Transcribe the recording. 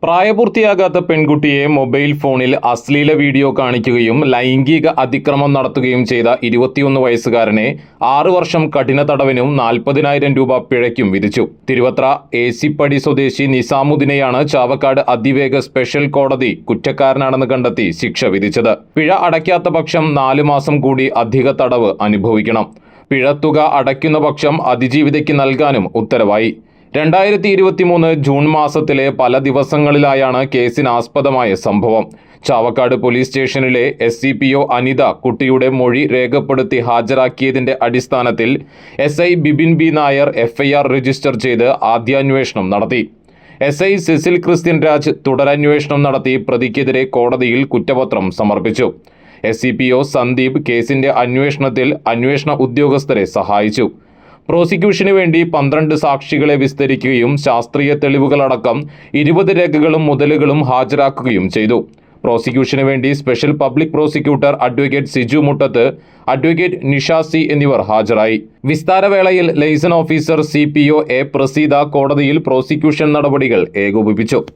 പ്രായപൂർത്തിയാകാത്ത പെൺകുട്ടിയെ മൊബൈൽ ഫോണിൽ അശ്ലീല വീഡിയോ കാണിക്കുകയും ലൈംഗിക അതിക്രമം നടത്തുകയും ചെയ്ത 21 വയസ്സുകാരനെ 6 വർഷം കഠിന തടവിനും 40,000 രൂപ പിഴയ്ക്കും വിധിച്ചു. തിരുവത്ര ഏസിപ്പടി സ്വദേശി നിസാമുദ്ദീനെയാണ് ചാവക്കാട് അതിവേഗ സ്പെഷ്യൽ കോടതി കുറ്റക്കാരനാണെന്ന് കണ്ടെത്തി ശിക്ഷ വിധിച്ചത്. പിഴ അടയ്ക്കാത്ത പക്ഷം 4 മാസം കൂടി അധിക തടവ് അനുഭവിക്കണം. പിഴത്തുക അടയ്ക്കുന്ന പക്ഷം അതിജീവിതയ്ക്ക് നൽകാനും ഉത്തരവായി. 2023 ജൂൺ മാസത്തിലെ പല ദിവസങ്ങളിലായാണ് കേസിനാസ്പദമായ സംഭവം. ചാവക്കാട് പോലീസ് സ്റ്റേഷനിലെ SCPO അനിത കുട്ടിയുടെ മൊഴി രേഖപ്പെടുത്തി ഹാജരാക്കിയതിന്റെ അടിസ്ഥാനത്തിൽ SI Bibin B Nair FIR register ചെയ്ത് ആദ്യാന്വേഷണം നടത്തി. SI സിസിൽ ക്രിസ്ത്യൻ രാജ് തുടരന്വേഷണം നടത്തി പ്രതിക്കെതിരെ കോടതിയിൽ കുറ്റപത്രം സമർപ്പിച്ചു. SCPO സന്ദീപ് കേസിന്റെ അന്വേഷണത്തിൽ അന്വേഷണ ഉദ്യോഗസ്ഥരെ സഹായിച്ചു. പ്രോസിക്യൂഷന് വേണ്ടി 12 സാക്ഷികളെ വിസ്തരിക്കുകയും ശാസ്ത്രീയ തെളിവുകളടക്കം 20 രേഖകളും മുതലുകളും ഹാജരാക്കുകയും ചെയ്തു. പ്രോസിക്യൂഷന് വേണ്ടി special public prosecutor advocate Siju Muttath, advocate Nishasi എന്നിവർ ഹാജരായി. വിസ്താരവേളയിൽ liaison officer CPO A Praseetha കോടതിയിൽ പ്രോസിക്യൂഷൻ നടപടികൾ ഏകോപിപ്പിച്ചു.